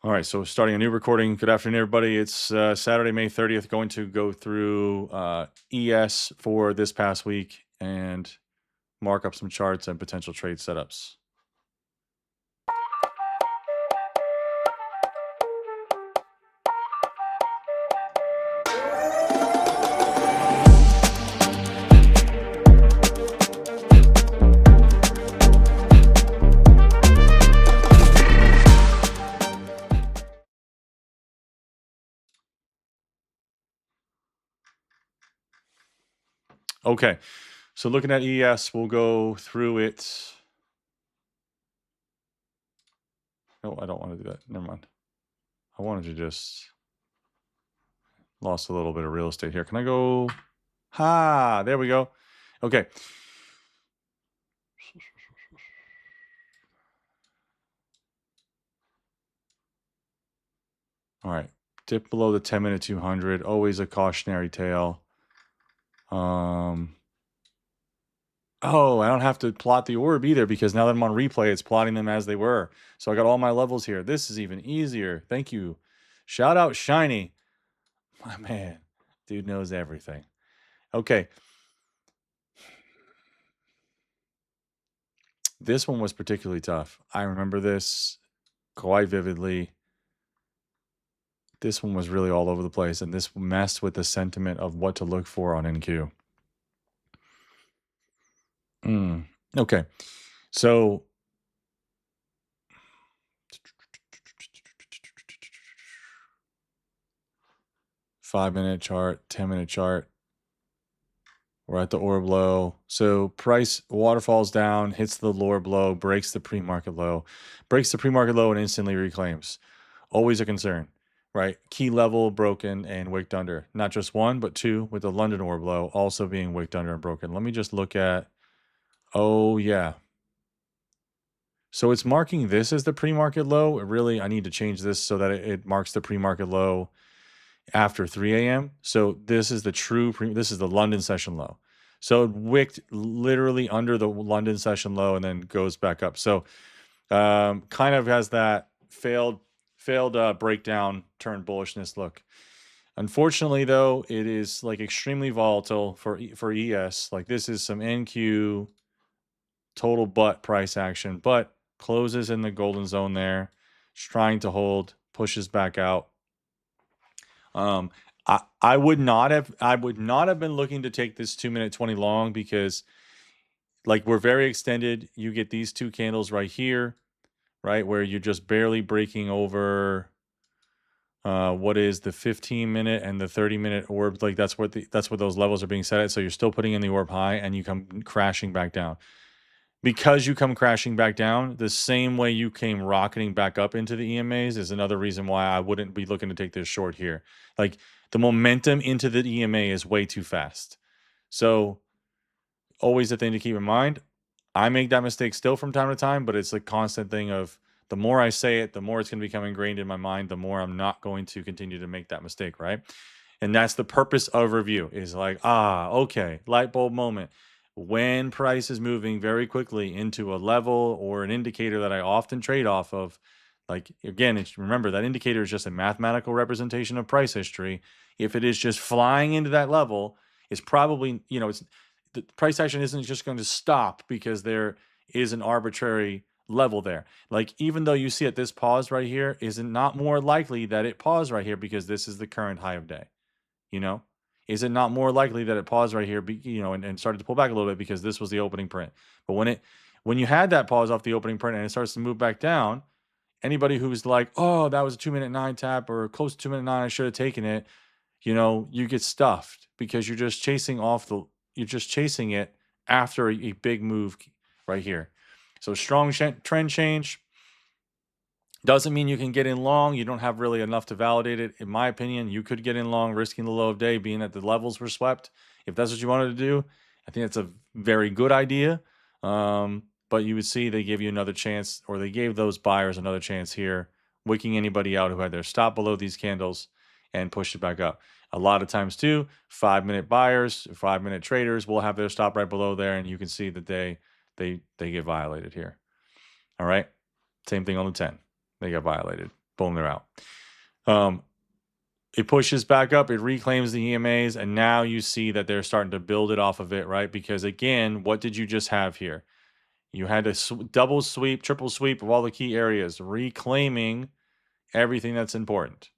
All right, so starting a new recording. Good afternoon, everybody. It's Saturday, May 30th. Going to go through ES for this past week and mark up some charts and potential trade setups. Okay, so looking at ES, we'll go through it. No, I don't want to do that. Never mind. I wanted to just lost a little bit of real estate here. Can I go? Ha! There we go. Okay. All right. Dip below the 10-minute 200. Always a cautionary tale. Oh, I don't have to plot the orb either because now that I'm on replay, it's plotting them as they were. So I got all my levels here. This is even easier. Thank you. Shout out Shiny. My man, dude knows everything. Okay. This one was particularly tough. I remember this quite vividly. This one was really all over the place, and this messed with the sentiment of what to look for on NQ. Okay. So 5-minute chart, 10-minute chart. We're at the orb low. So price waterfalls down, hits the orb low, breaks the pre-market low, and instantly reclaims. Always a concern, right? Key level broken and wicked under. Not just one, but two, with the London orb low also being wicked under and broken. Let me just look at, oh yeah. So it's marking this as the pre-market low. Really, I need to change this so that it marks the pre-market low after 3 a.m. So this is the this is the London session low. So it wicked literally under the London session low and then goes back up. So kind of has that failed breakdown turn bullishness look. Unfortunately, though, it is like extremely volatile for ES. Like this is some NQ total butt price action, but closes in the golden zone there. It's trying to hold, pushes back out. I would not have been looking to take this 2-minute 20 long because like we're very extended. You get these two candles right here, right? Where you're just barely breaking over what is the 15-minute and the 30-minute orb. Like that's what those levels are being set at. So you're still putting in the orb high and you come crashing back down. Because you come crashing back down the same way you came rocketing back up into the EMAs is another reason why I wouldn't be looking to take this short here. Like the momentum into the EMA is way too fast. So always a thing to keep in mind. I make that mistake still from time to time, but it's a constant thing of the more I say it, the more it's going to become ingrained in my mind, the more I'm not going to continue to make that mistake, right? And that's the purpose of review is like, okay, light bulb moment. When price is moving very quickly into a level or an indicator that I often trade off of, like again, remember that indicator is just a mathematical representation of price history. If it is just flying into that level, it's probably, it's the price action isn't just going to stop because there is an arbitrary level there. Like even though you see it, this pause right here, is it not more likely that it paused right here because this is the current high of day? Is it not more likely that it paused right here, and started to pull back a little bit because this was the opening print? But when you had that pause off the opening print and it starts to move back down, anybody who's like, oh, that was a 2-minute 9 tap or close to 2-minute 9, I should have taken it, you get stuffed because you're just chasing it after a big move right here. So strong trend change. Doesn't mean you can get in long. You don't have really enough to validate it. In my opinion, you could get in long, risking the low of day, being that the levels were swept. If that's what you wanted to do, I think that's a very good idea. But you would see they give you another chance, or they gave those buyers another chance here, wicking anybody out who had their stop below these candles and pushed it back up. A lot of times too, 5-minute buyers, 5-minute traders will have their stop right below there, and you can see that they get violated here. All right, same thing on the 10. They got violated. Boom, they're out. It pushes back up, it reclaims the EMAs, and now you see that they're starting to build it off of it, right? Because again, what did you just have here? You had a double sweep, triple sweep of all the key areas, reclaiming everything that's important.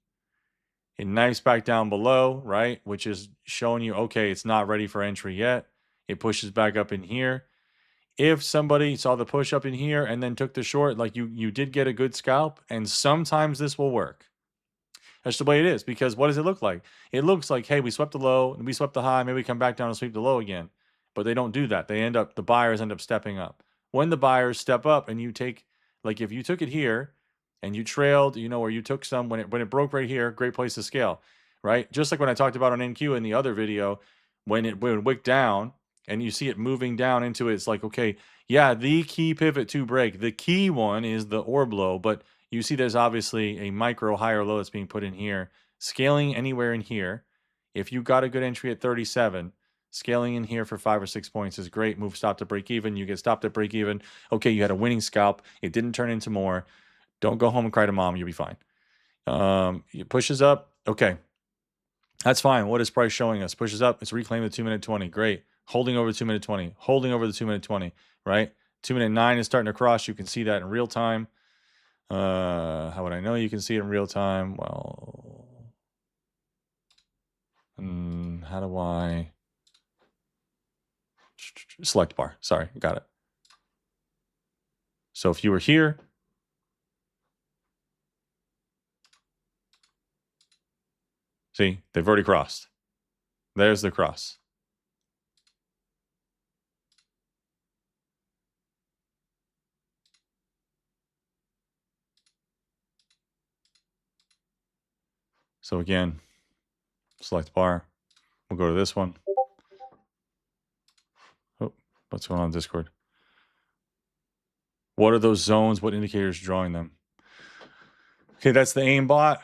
It knifes back down below, right? Which is showing you, okay, it's not ready for entry yet. It pushes back up in here. If somebody saw the push up in here and then took the short, like you did get a good scalp, and sometimes this will work. That's the way it is, because what does it look like? It looks like, hey, we swept the low, and we swept the high, maybe we come back down and sweep the low again. But they don't do that. The buyers end up stepping up. When the buyers step up and you take, like if you took it here and you trailed, or you took some when it broke right here, great place to scale, right? Just like when I talked about on NQ in the other video, when it wicked down and you see it moving down into it, it's like, okay, yeah, the key pivot to break. The key one is the orb low, but you see there's obviously a micro higher low that's being put in here. Scaling anywhere in here. If you got a good entry at 37, scaling in here for 5 or 6 points is great. Move stop to break even. You get stopped at break even. Okay, you had a winning scalp. It didn't turn into more. Don't go home and cry to mom. You'll be fine. It pushes up. Okay. That's fine. What is price showing us? Pushes up. It's reclaimed the 2-minute 20. Great. Holding over the 2-minute 20. Holding over the 2-minute 20. Right? 2-minute 9 is starting to cross. You can see that in real time. How would I know you can see it in real time? Well, how do I select bar? Sorry, got it. So if you were here, see, they've already crossed. There's the cross. So again, select bar. We'll go to this one. Oh, what's going on in Discord? What are those zones? What indicators are drawing them? Okay, that's the aimbot.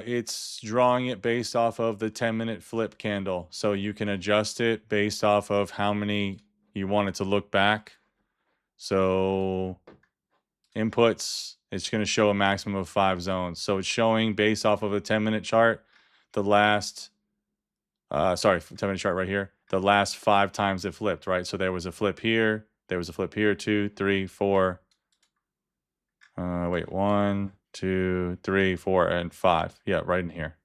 It's drawing it based off of the 10-minute flip candle. So you can adjust it based off of how many you want it to look back. So inputs, it's going to show a maximum of 5 zones. So it's showing based off of a 10-minute chart, the last, 10-minute chart right here, the last 5 times it flipped, right? So there was a flip here, there was a flip here, 2, 3, 4. 1, 2, 3, 4, and 5. Yeah, right in here.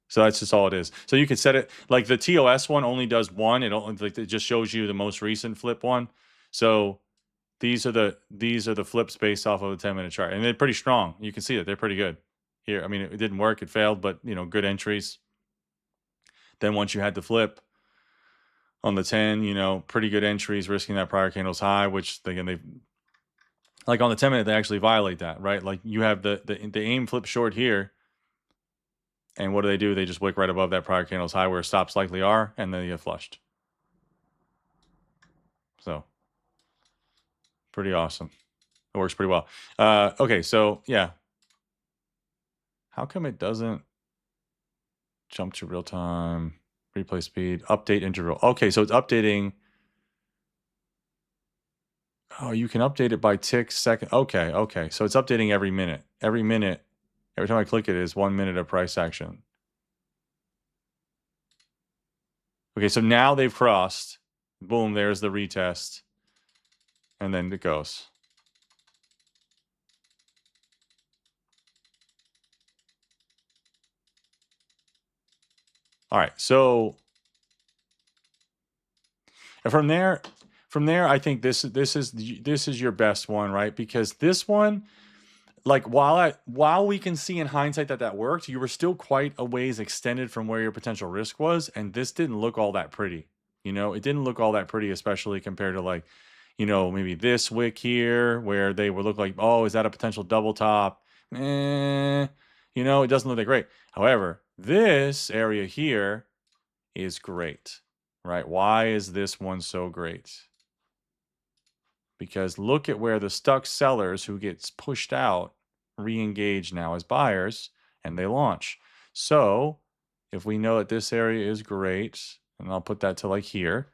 So that's just all it is. So you could set it like the TOS one only does one. It just shows you the most recent flip one. So these are the flips based off of a 10-minute chart, and they're pretty strong. You can see that they're pretty good here. I mean, it didn't work, it failed, but good entries. Then once you had the flip on the 10, pretty good entries, risking that prior candle's high, which again they like on the 10-minute they actually violate that, right? Like you have the aim flip short here, and what do? They just wick right above that prior candle's high where stops likely are, and then you get flushed. So pretty awesome. It works pretty well. Okay, so yeah. How come it doesn't jump to real time, replay speed, update interval? Okay, so it's updating. Oh, you can update it by tick second. Okay. So it's updating every minute. Every time I click it is 1 minute of price action. Okay, so now they've crossed. Boom, there's the retest. And then it goes. All right, so and from there, I think this is your best one, right? Because this one, like while we can see in hindsight that worked, you were still quite a ways extended from where your potential risk was, and this didn't look all that pretty. It didn't look all that pretty, especially compared to like, maybe this wick here where they would look like, oh, is that a potential double top? It doesn't look that great. However, this area here is great, right? Why is this one so great? Because look at where the stuck sellers who gets pushed out re-engage now as buyers, and they launch. So if we know that this area is great, and I'll put that to like here,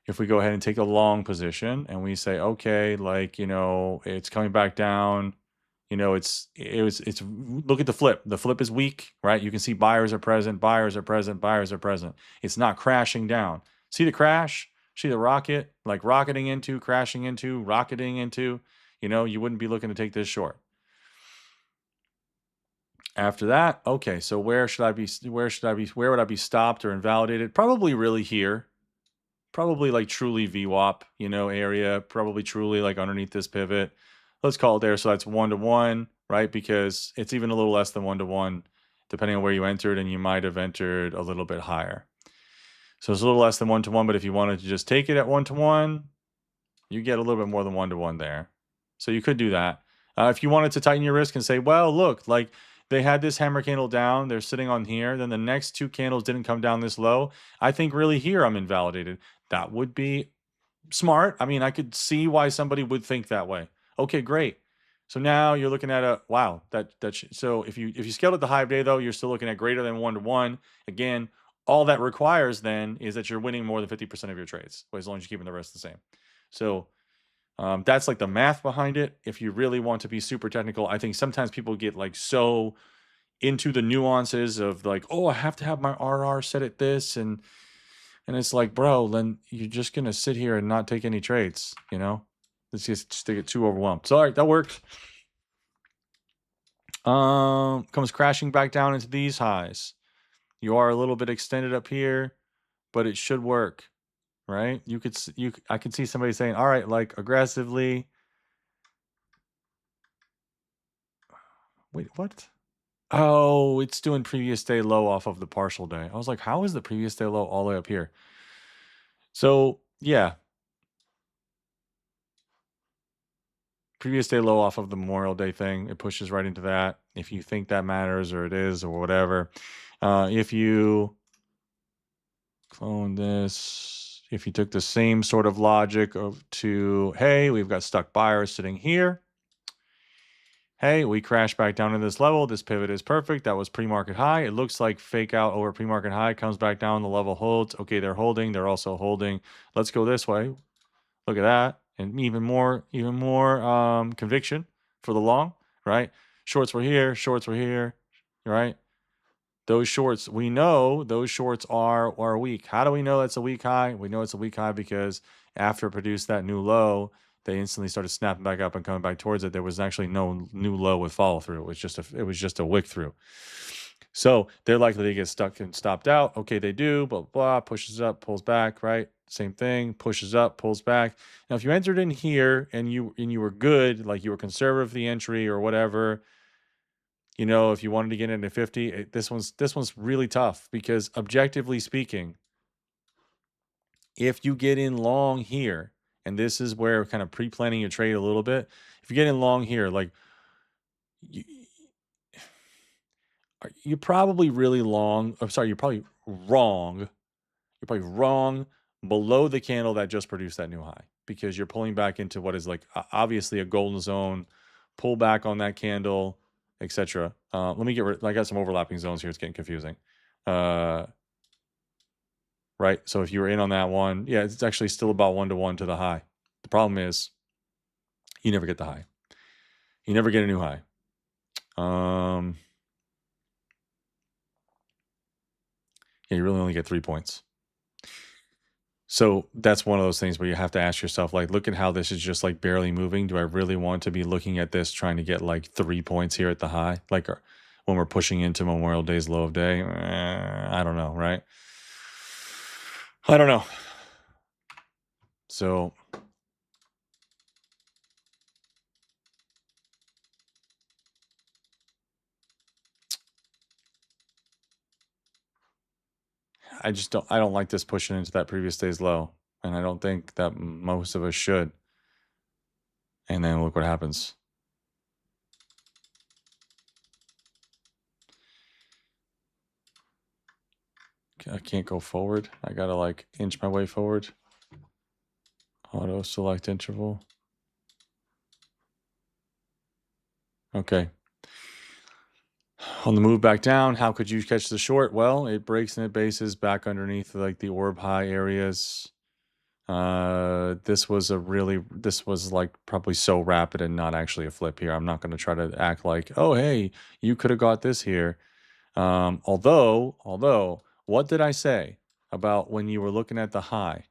if we go ahead and take a long position and we say, okay, like, it's coming back down, You know, it's look at the flip. The flip is weak, right? You can see buyers are present, buyers are present, buyers are present. It's not crashing down. See the crash? See the rocket, like rocketing into, crashing into, rocketing into. You know, you wouldn't be looking to take this short. After that, okay, so where would I be stopped or invalidated? Probably really here. Probably like truly VWAP, you know, area, probably truly like underneath this pivot. Let's call it there. So that's 1-to-1, right? Because it's even a little less than 1-to-1, depending on where you entered, and you might have entered a little bit higher. So it's a little less than 1-to-1, but if you wanted to just take it at 1-to-1, you get a little bit more than 1-to-1 there. So you could do that. If you wanted to tighten your risk and say, well, look, like they had this hammer candle down, they're sitting on here, then the next two candles didn't come down this low. I think really here I'm invalidated. That would be smart. I mean, I could see why somebody would think that way. Okay, great. So now you're looking at a wow. So if you scaled at the high of day though, you're still looking at greater than 1-to-1. Again, all that requires then is that you're winning more than 50% of your trades, as long as you're keeping the rest the same. So that's like the math behind it. If you really want to be super technical, I think sometimes people get like so into the nuances of like, oh, I have to have my RR set at this, and it's like, bro, then you're just gonna sit here and not take any trades, you know? It's just to get too overwhelmed. So all right, that worked. Comes crashing back down into these highs. You are a little bit extended up here, but it should work, right? I could see somebody saying, all right, like aggressively. Wait, what? Oh, it's doing previous day low off of the partial day. I was like, how is the previous day low all the way up here? So yeah, previous day low off of the Memorial Day thing. It pushes right into that. If you think that matters or it is or whatever. If you clone this, if you took the same sort of logic to, hey, we've got stuck buyers sitting here. Hey, we crashed back down to this level. This pivot is perfect. That was pre-market high. It looks like fake out over pre-market high, comes back down, the level holds. Okay, they're holding. They're also holding. Let's go this way. Look at that. And even more conviction for the long, right? Shorts were here, right? Those shorts, we know those shorts are weak. How do we know that's a weak high? We know it's a weak high because after it produced that new low, they instantly started snapping back up and coming back towards it. There was actually no new low with follow through. It was just a wick through. So they're likely to get stuck and stopped out. Okay, they do, blah, blah, pushes up, pulls back, right? Same thing, pushes up, pulls back. Now, if you entered in here and you were good, like you were conservative the entry or whatever, you know, if you wanted to get into 50, this one's really tough because objectively speaking, if you get in long here, and this is where kind of pre-planning your trade a little bit, if you get in long here, like you're probably really long. I'm sorry, you're probably wrong. You're probably wrong below the candle that just produced that new high because you're pulling back into what is like obviously a golden zone, pull back on that candle, etc. Let me get rid. I got some overlapping zones here. It's getting confusing. Right. So if you were in on that one, yeah, it's actually still about 1-to-1 to the high. The problem is you never get the high. You never get a new high. Yeah, you really only get 3 points. So that's one of those things where you have to ask yourself, like, look at how this is just like barely moving. Do I really want to be looking at this trying to get like 3 points here at the high? Like when we're pushing into Memorial Day's low of day? I don't know, right? I don't know. So I don't like this pushing into that previous day's low. And I don't think that most of us should. And then look what happens. I can't go forward. I gotta like inch my way forward. Auto select interval. Okay. On the move back down, how could you catch the short? Well, it breaks and it bases back underneath like the orb high areas. This was like probably so rapid and not actually a flip here. I'm not going to try to act like, oh, hey, you could have got this here. Although, what did I say about when you were looking at the high,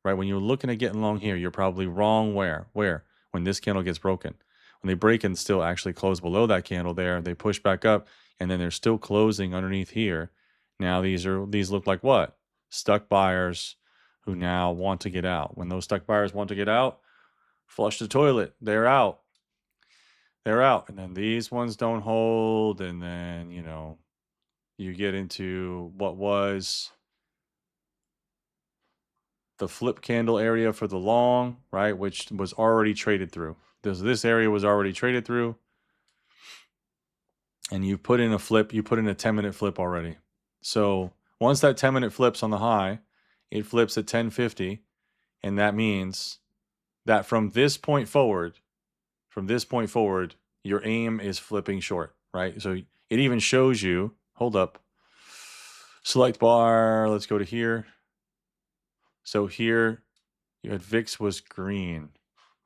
right? When you were looking at getting long here, you're probably wrong. Where? When this candle gets broken. When they break and still actually close below that candle there, they push back up and then they're still closing underneath here. Now these look like what? Stuck buyers who now want to get out. When those stuck buyers want to get out, flush the toilet. They're out. They're out. And then these ones don't hold. And then, you get into what was the flip candle area for the long, right? Which was already traded through. This area was already traded through. And you put in a flip, you put in a 10-minute flip already. So once that 10-minute flips on the high, it flips at 1050. And that means that from this point forward, your aim is flipping short, right? So it even shows you, hold up, select bar, let's go to here. So here you had VIX was green.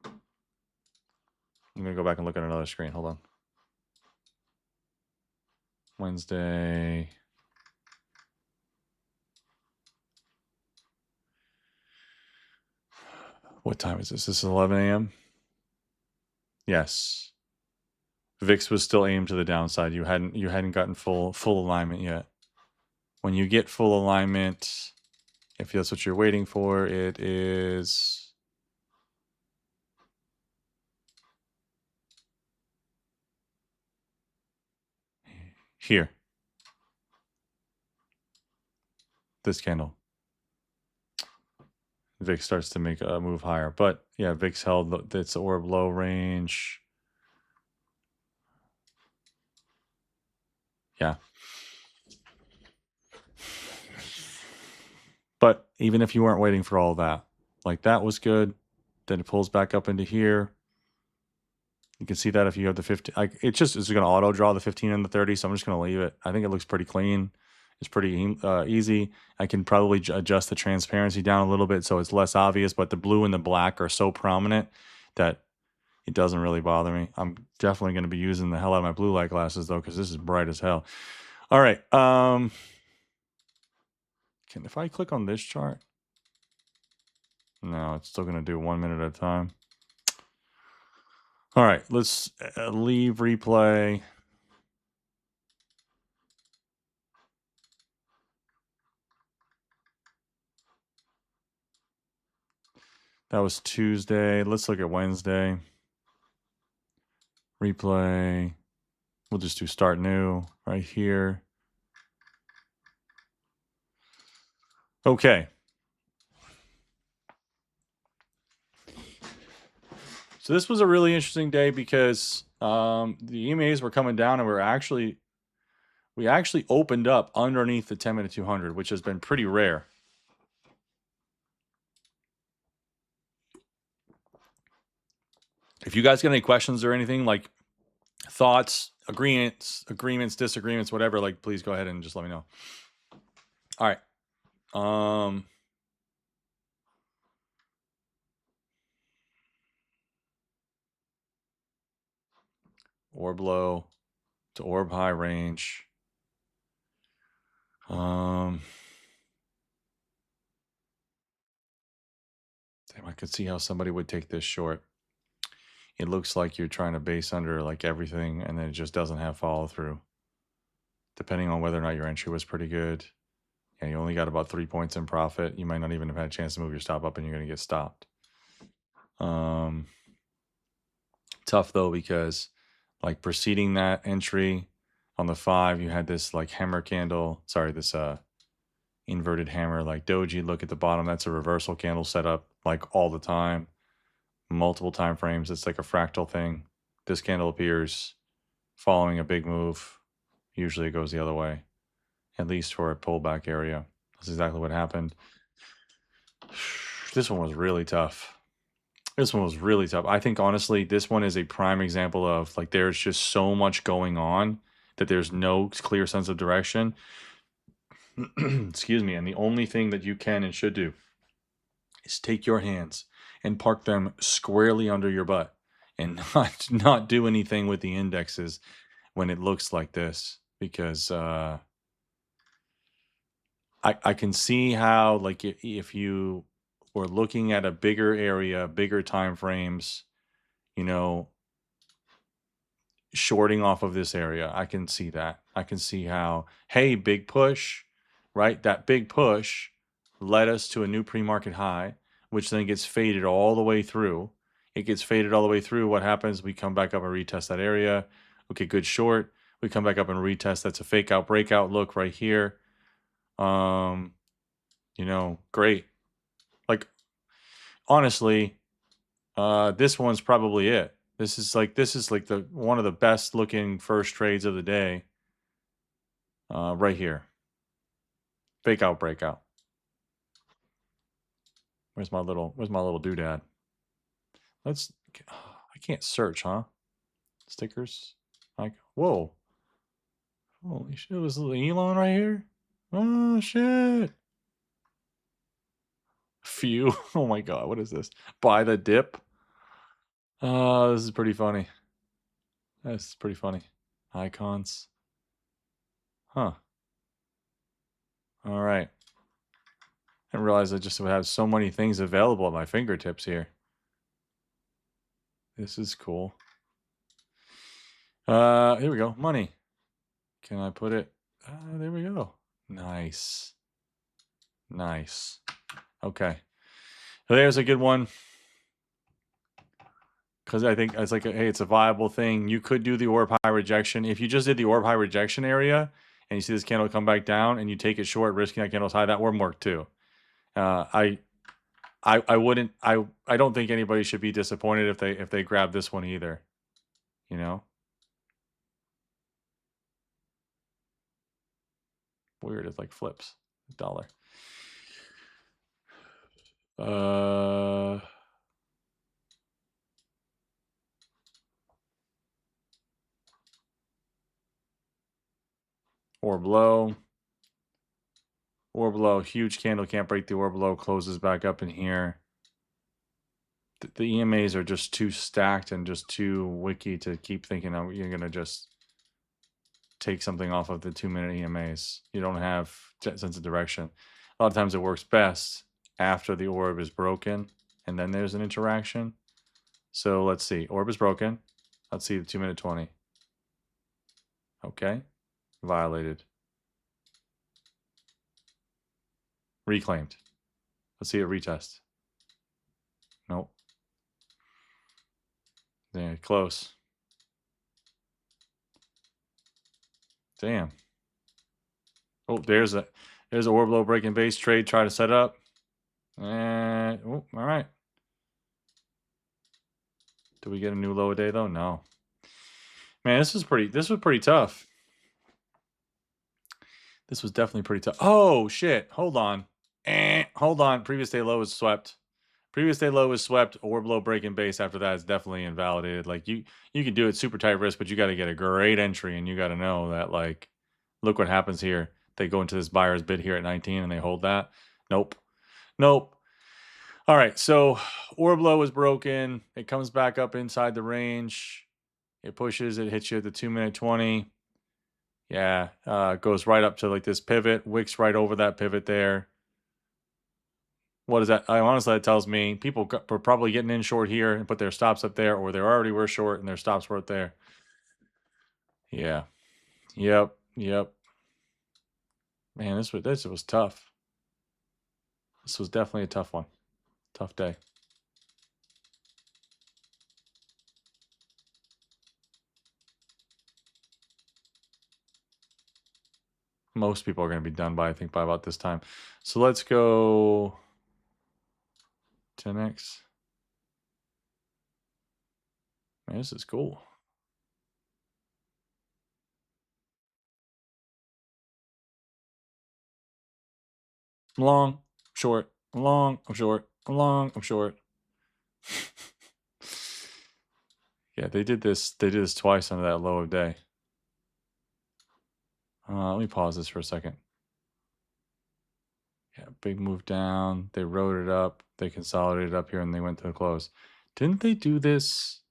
I'm going to go back and look at another screen. Hold on. Wednesday. What time is this? This is 11 a.m. Yes. VIX was still aimed to the downside. You hadn't gotten full alignment yet. When you get full alignment, if that's what you're waiting for, it is here. This candle. VIX starts to make a move higher. But yeah, VIX held its orb low range. Yeah. But even if you weren't waiting for all that, like that was good. Then it pulls back up into here. You can see that if you have the 15, like it's going to auto draw the 15 and the 30. So I'm just going to leave it. I think it looks pretty clean. It's pretty easy. I can probably adjust the transparency down a little bit so it's less obvious, but the blue and the black are so prominent that it doesn't really bother me. I'm definitely going to be using the hell out of my blue light glasses though, because this is bright as hell. All right. If I click on this chart, no, it's still going to do 1 minute at a time. All right, let's leave replay. That was Tuesday. Let's look at Wednesday. Replay. We'll just do start new right here. Okay. So this was a really interesting day because the EMAs were coming down and we actually opened up underneath the 10-minute 200, which has been pretty rare. If you guys got any questions or anything, like thoughts, agreements, disagreements, whatever, like please go ahead and just let me know. All right. Orb low to orb high range. Damn, I could see how somebody would take this short. It looks like you're trying to base under like everything and then it just doesn't have follow through. Depending on whether or not your entry was pretty good. Yeah, you only got about 3 points in profit. You might not even have had a chance to move your stop up and you're going to get stopped. Tough though, because like preceding that entry on the 5, you had this like hammer candle. Sorry, this inverted hammer like doji. Look at the bottom. That's a reversal candle set up like all the time. Multiple time frames. It's like a fractal thing. This candle appears following a big move. Usually it goes the other way, at least for a pullback area. That's exactly what happened. This one was really tough. I think honestly, this one is a prime example of like there's just so much going on that there's no clear sense of direction. Excuse me. And the only thing that you can and should do is take your hands and park them squarely under your butt and not do anything with the indexes when it looks like this, because I can see how, like, if you were looking at a bigger area, bigger time frames, you know, shorting off of this area, I can see that. I can see how, hey, big push, right? That big push led us to a new pre-market high, which then gets faded all the way through. It gets faded all the way through. What happens? We come back up and retest that area. Okay, good short. We come back up and retest. That's a fake out breakout look right here. You know, great. Like, honestly, this one's probably it. This is like the one of the best looking first trades of the day. Right here. Fake out breakout. Where's my little doodad? Let's I can't search, huh? Stickers. Like, whoa. Holy shit, was little Elon right here? Oh shit. Phew. Oh my god, what is this? Buy the dip. This is pretty funny. That's pretty funny. Icons. Huh. All right. I didn't realize I just would have so many things available at my fingertips here. This is cool. Here we go. Money. Can I put it? There we go. Nice. Nice. Okay. There's a good one. Because I think it's like, hey, it's a viable thing. You could do the orb high rejection. If you just did the orb high rejection area and you see this candle come back down and you take it short, risking that candle's high, that orb worked too. I wouldn't. I don't think anybody should be disappointed if they grab this one either. You know. Weird. It like flips. Dollar. Orb low. Orb low. Huge candle. Can't break the orb low. Closes back up in here. The EMAs are just too stacked and just too wicky to keep thinking, oh, you're going to just take something off of the 2-minute EMAs. You don't have sense of direction. A lot of times it works best after the orb is broken and then there's an interaction. So let's see. Orb is broken. Let's see the 2-minute 20. Okay. Violated. Reclaimed. Let's see it retest. Nope. Yeah, close. Damn. Oh, there's a orb low breaking base trade. Try to set up. And oh, all right. Do we get a new low a day though? No. Man, this was pretty tough. This was definitely pretty tough. Oh shit! Hold on. Hold on. Previous day low was swept. Previous day low was swept. Orb low breaking base after that is definitely invalidated. Like you can do it super tight risk, but you got to get a great entry, and you got to know that, like, look what happens here. They go into this buyer's bid here at 19 and they hold that. Nope. Nope. All right. So orb low is broken. It comes back up inside the range. It pushes. It hits you at the 2-minute 20. Yeah. Goes right up to like this pivot. Wicks right over that pivot there. What is that? Honestly, that tells me people were probably getting in short here and put their stops up there, or they already were short and their stops were up there. Yeah. Yep. Yep. Man, this was tough. This was definitely a tough one. Tough day. Most people are going to be done by, I think, by about this time. So let's go 10x. Man, this is cool. I'm long, short, I'm long, I'm short, I'm long, I'm short. Yeah, they did this twice under that low of day. Let me pause this for a second. Yeah, big move down. They wrote it up. They consolidated up here and they went to the close. Didn't they do this?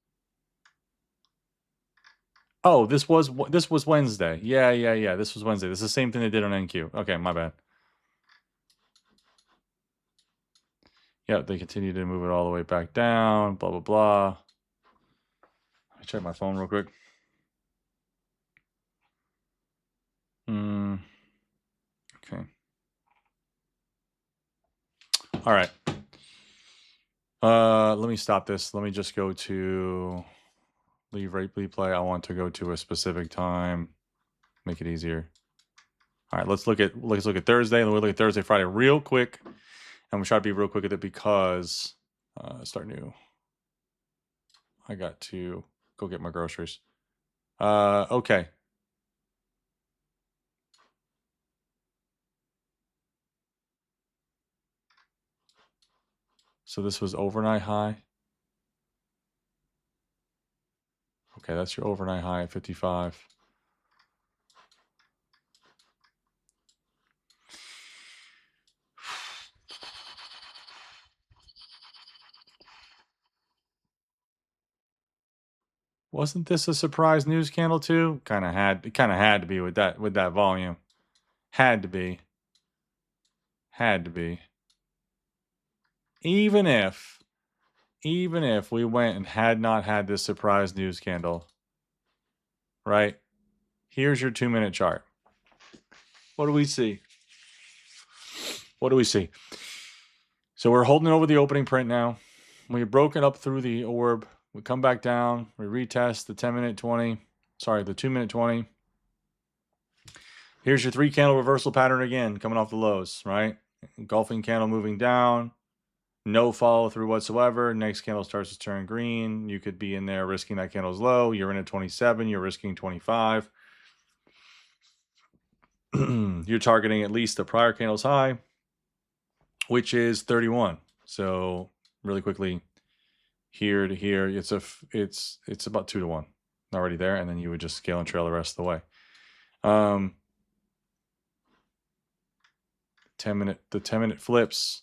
Oh, this was Wednesday. Yeah. This was Wednesday. This is the same thing they did on NQ. Okay, my bad. Yeah, they continue to move it all the way back down. Blah blah blah. Let me check my phone real quick. Okay. All right. Let me stop this. Let me just go to leave replay. I want to go to a specific time. Make it easier. All right, let's look at Thursday, and we'll look at Thursday, Friday real quick. And we'll try to be real quick at it because start new. I got to go get my groceries. Okay. So this was overnight high. Okay, that's your overnight high at 55. Wasn't this a surprise news candle too? Kind of had to be with that volume. Had to be. Even if we went and had not had this surprise news candle, right? Here's your 2-minute chart. What do we see? So we're holding over the opening print now. We've broken up through the orb. We come back down. We retest the 10-minute 20. Sorry, the 2-minute 20. Here's your 3-candle reversal pattern again, coming off the lows, right? Engulfing candle moving down. No follow through whatsoever. Next candle starts to turn green. You could be in there risking that candle's low. You're in at 27. You're risking 25. You're targeting at least the prior candle's high, which is 31. So really quickly, here to here, it's about 2 to 1 already there, and then you would just scale and trail the rest of the way. 10-minute flips,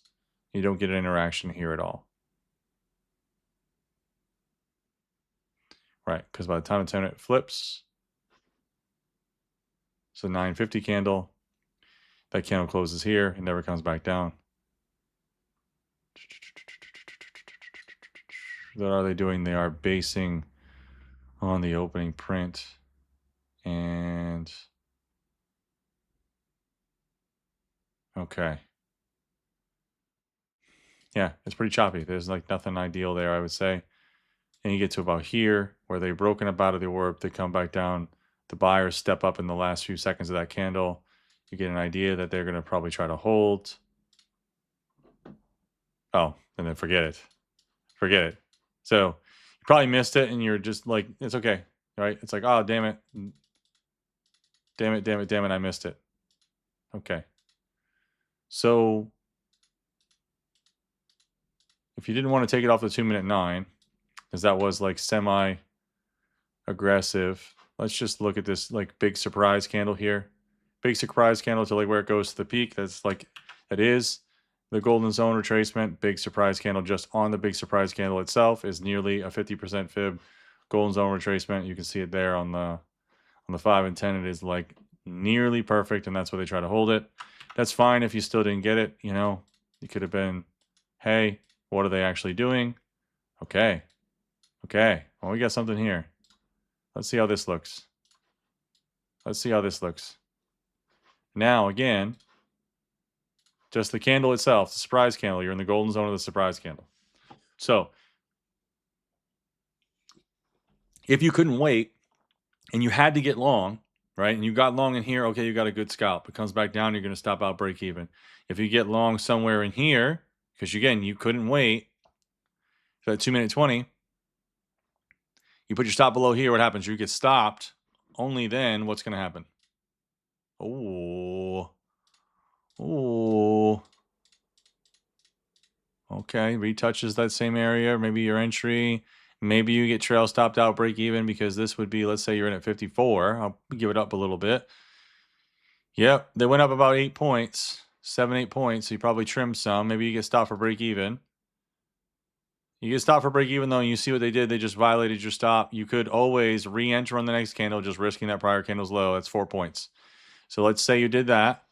you don't get an interaction here at all. Right, because by the time the 10-minute flips, so 950 candle, that candle closes here and never comes back down. What are they doing? They are basing on the opening print. And okay. Yeah, it's pretty choppy. There's like nothing ideal there, I would say. And you get to about here where they've broken up out of the orb. They come back down. The buyers step up in the last few seconds of that candle. You get an idea that they're going to probably try to hold. Oh, and then forget it. So you probably missed it and you're just like, it's okay, right? It's like, oh, damn it, I missed it. Okay. So if you didn't want to take it off the 2-minute 9, because that was like semi-aggressive, let's just look at this like big surprise candle here. Big surprise candle to like where it goes to the peak. That is the golden zone retracement. Big surprise candle just on the big surprise candle itself is nearly a 50% fib golden zone retracement. You can see it there on the 5 and 10. It is like nearly perfect, and that's where they try to hold it. That's fine if you still didn't get it. You know, you could have been, hey, what are they actually doing? Okay. Well, we got something here. Let's see how this looks. Now, again, just the candle itself, the surprise candle. You're in the golden zone of the surprise candle. So if you couldn't wait and you had to get long, right, and you got long in here, okay, you got a good scalp. It comes back down, you're going to stop out break even. If you get long somewhere in here, because again, you couldn't wait for that 2-minute 20, you put your stop below here, what happens? You get stopped. Only then, what's going to happen? Oh. Okay, retouches that same area. Maybe your entry. Maybe you get trail stopped out, break even, because this would be, let's say you're in at 54. I'll give it up a little bit. Yep, they went up about 8 points. 7, 8 points. So you probably trimmed some. Maybe you get stopped for break even. You get stopped for break even though, and you see what they did. They just violated your stop. You could always re-enter on the next candle, just risking that prior candle's low. That's 4 points. So let's say you did that.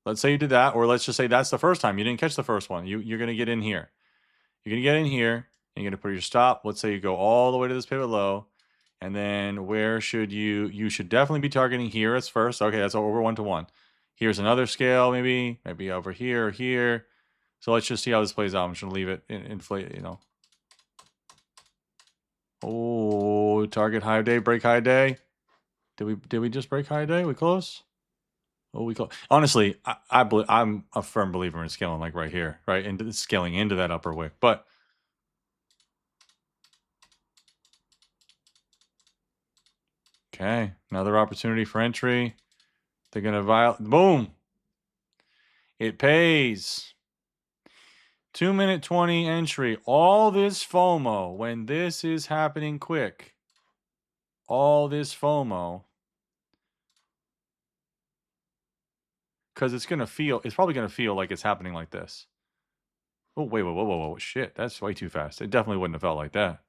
Let's say you did that, or let's just say that's the first time. You didn't catch the first one. You're going to get in here. You're going to get in here, and you're going to put your stop. Let's say you go all the way to this pivot low. And then where should you should definitely be targeting here as first. Okay, that's over 1 to 1. Here's another scale, maybe over here or here. So let's just see how this plays out. I'm just going to leave it inflate, you know. Oh, target high day, break high day. Did we just break high day? We close? Oh, we close. Honestly, I'm a firm believer in scaling like right here, right? And scaling into that upper wick. But okay, another opportunity for entry. They're gonna violate. Boom. It pays. 2-minute 20 entry. All this FOMO when this is happening quick. All this FOMO. Because it's probably gonna feel like it's happening like this. Oh, wait, whoa. Shit, that's way too fast. It definitely wouldn't have felt like that.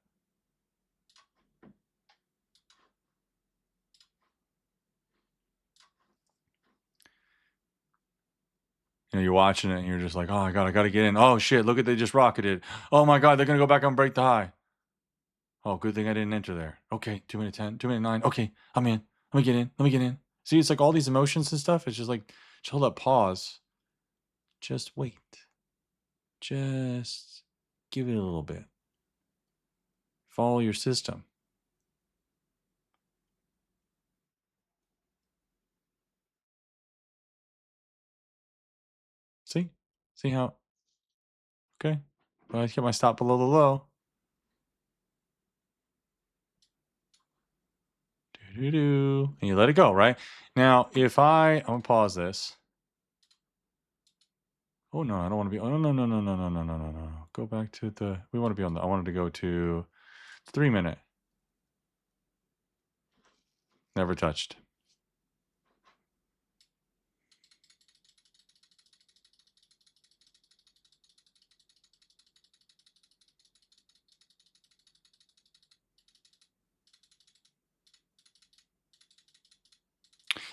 You know, you're watching it and you're just like, oh my God, I gotta get in. Oh shit, look at they just rocketed. Oh my God, they're gonna go back and break the high. Oh, good thing I didn't enter there. Okay, 2-minute 10, 2-minute 9. Okay, I'm in. Let me get in. See, it's like all these emotions and stuff. It's just like, just hold up, pause. Just wait. Just give it a little bit. Follow your system. See? See how? Okay. Well, I get my stop below the low. And you let it go, right? Now, I'm going to pause this. Oh, no, I don't want to be. Oh, no. Go back to we want to be I wanted to go to 3-minute. Never touched.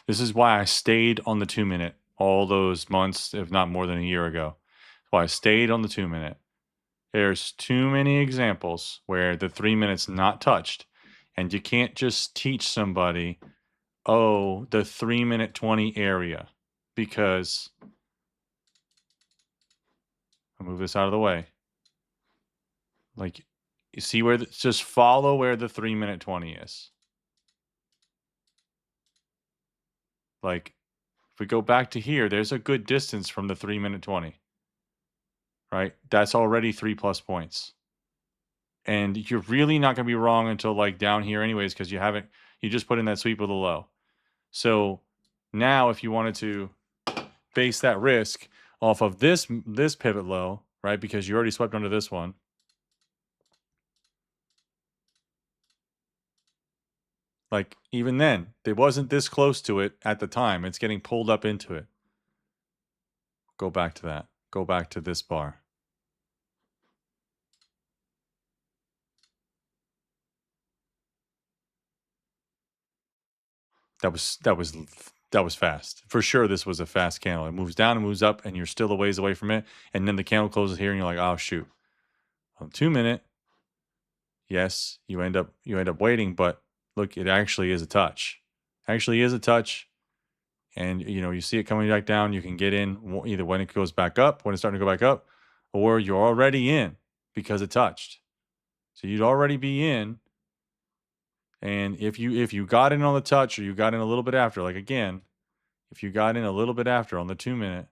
This is why I stayed on the 2-minute all those months, if not more than a year ago. That's why I stayed on the 2-minute. There's too many examples where the 3 minutes not touched, and you can't just teach somebody, oh, the 3-minute 20 area, because I'll move this out of the way. Like, you see where just follow where the 3-minute 20 is. Like, if we go back to here, there's a good distance from the 3-minute 20. Right? That's already 3+ points. And you're really not going to be wrong until like down here anyways, because you just put in that sweep of the low. So now if you wanted to base that risk off of this pivot low, right? Because you already swept under this one. Like even then, it wasn't this close to it at the time. It's getting pulled up into it. Go back to that. Go back to this bar. That was fast. For sure, this was a fast candle. It moves down and moves up, and you're still a ways away from it. And then the candle closes here, and you're like, oh shoot. On 2-minute, yes, you end up waiting, but look, it actually is a touch. Actually is a touch. And you see it coming back down. You can get in either when it goes back up, when it's starting to go back up, or you're already in because it touched. So you'd already be in. And if you got in on the touch, or you got in a little bit after, like again, if you got in a little bit after on the 2-minute,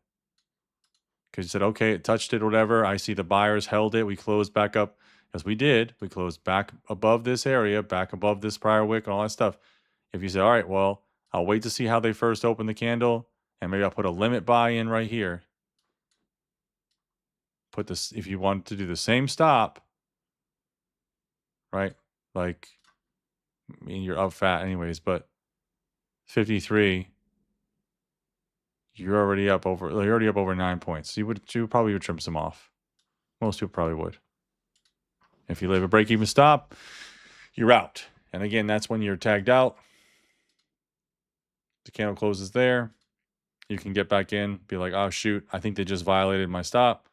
because you said, okay, it touched it or whatever, I see the buyers held it, we closed back up, as we did, we closed back above this area, back above this prior wick and all that stuff. If you say, all right, well, I'll wait to see how they first open the candle, and maybe I'll put a limit buy in right here. Put this, if you want to do the same stop, right? Like, I mean, you're up fat anyways, but 53, you're already up over 9 points. You probably would trim some off. Most people probably would. If you leave a break even stop, you're out. And again, that's when you're tagged out. The candle closes there. You can get back in, be like, oh shoot, I think they just violated my stop.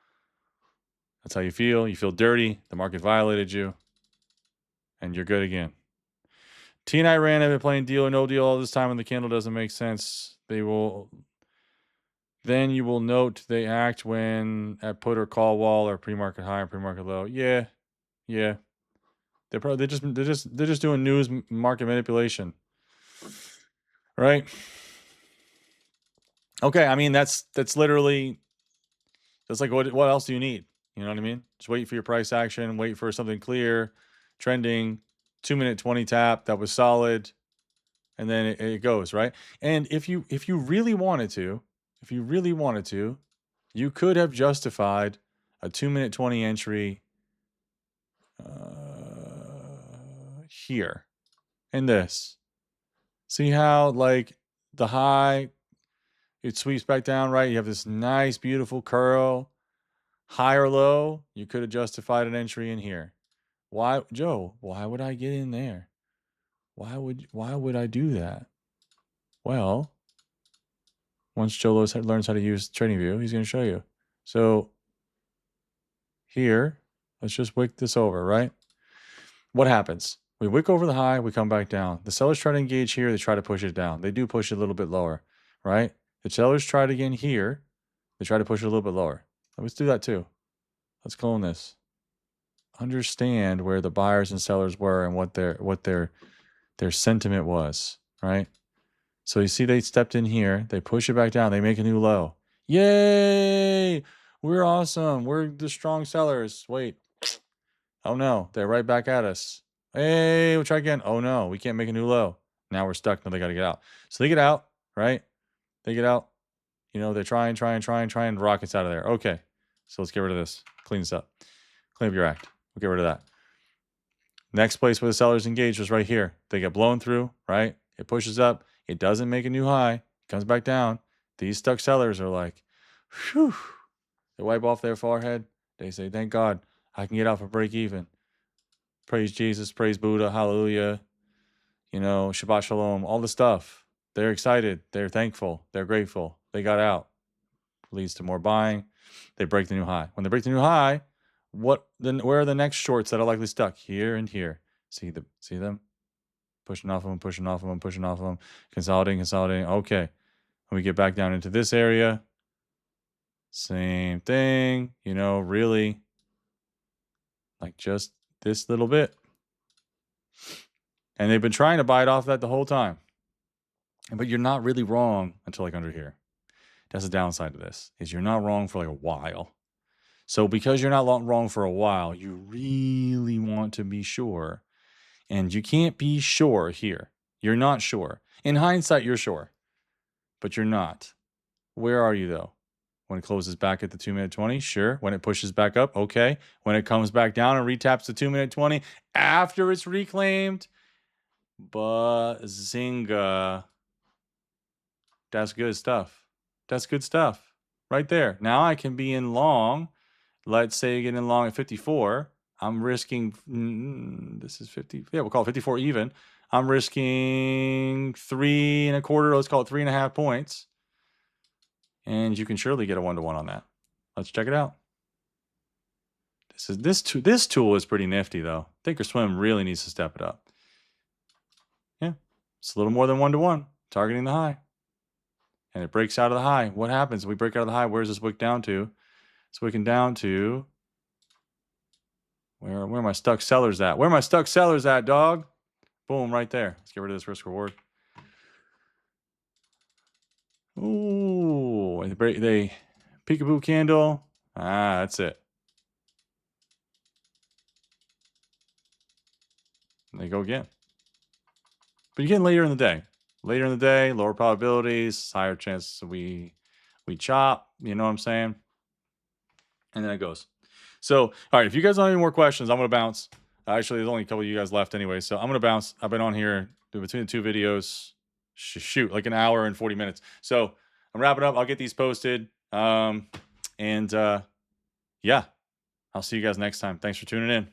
That's how you feel. You feel dirty. The market violated you. And you're good again. T and Iran have been playing deal or no deal all this time, and the candle doesn't make sense. Then you will note they act when at put or call wall or pre-market high or pre-market low. Yeah. They're just doing news market manipulation. Right? Okay, I mean that's literally that's like what else do you need? You know what I mean? Just wait for your price action, wait for something clear, trending, 2-minute 20 tap that was solid, and then it goes, right? And if you really wanted to, you could have justified a 2-minute 20 entry here in this. See how like the high, it sweeps back down, right? You have this nice, beautiful curl, high or low. You could have justified an entry in here. Why, Joe? Why would I get in there? Why would I do that? Well, once Joe learns how to use TradingView, he's going to show you. So here, let's just wick this over, right? What happens? We wick over the high, we come back down. The sellers try to engage here, they try to push it down. They do push it a little bit lower, right? The sellers try it again here, they try to push it a little bit lower. Let's do that too. Let's clone this. Understand where the buyers and sellers were and what their sentiment was, right? So you see they stepped in here, they push it back down, they make a new low. Yay! We're awesome. We're the strong sellers. Wait. Oh no, they're right back at us. Hey, we'll try again. Oh no, we can't make a new low. Now we're stuck. Now they got to get out. So they get out, right? They get out. You know, they're trying. Rockets out of there. Okay. So let's get rid of this. Clean this up. Clean up your act. We'll get rid of that. Next place where the sellers engaged was right here. They get blown through, right? It pushes up. It doesn't make a new high. It comes back down. These stuck sellers are like, whew. They wipe off their forehead. They say, thank God, I can get out for break even. Praise Jesus, praise Buddha, hallelujah. You know, Shabbat Shalom, all the stuff. They're excited. They're thankful. They're grateful. They got out. Leads to more buying. They break the new high. When they break the new high, where are the next shorts that are likely stuck? Here and here. See them? Pushing off of them. Consolidating. Okay. When we get back down into this area, same thing, you know, really like just this little bit. And they've been trying to buy it off that the whole time. But you're not really wrong until like under here. That's the downside of this, is you're not wrong for like a while. So because you're not wrong for a while, you really want to be sure. And you can't be sure here. You're not sure. In hindsight, you're sure. But you're not. Where are you though? When it closes back at the 2-minute 20, sure. When it pushes back up, okay. When it comes back down and retaps the 2-minute 20 after it's reclaimed, bazinga. That's good stuff. That's good stuff. Right there. Now I can be in long. Let's say you get in long at 54. I'm risking, this is 50. Yeah, we'll call it 54 even. I'm risking 3 1/4. Let's call it 3.5 points. And you can surely get a 1-to-1 on that. Let's check it out. This tool is pretty nifty though. Thinkorswim really needs to step it up. Yeah, it's a little more than 1-to-1, targeting the high. And it breaks out of the high. What happens? We break out of the high. Where's this wick down to? It's wicking down to, where are my stuck sellers at? Where are my stuck sellers at, dog? Boom, right there. Let's get rid of this risk reward. Ooh, they peekaboo candle. Ah, that's it. And they go again. But you get later in the day. Later in the day, lower probabilities, higher chances we chop. You know what I'm saying? And then it goes. So, all right, if you guys don't have any more questions, I'm going to bounce. Actually, there's only a couple of you guys left anyway, so I'm going to bounce. I've been on here between the two videos, shoot, like an hour and 40 minutes. So I'm wrapping up. I'll get these posted. And yeah, I'll see you guys next time. Thanks for tuning in.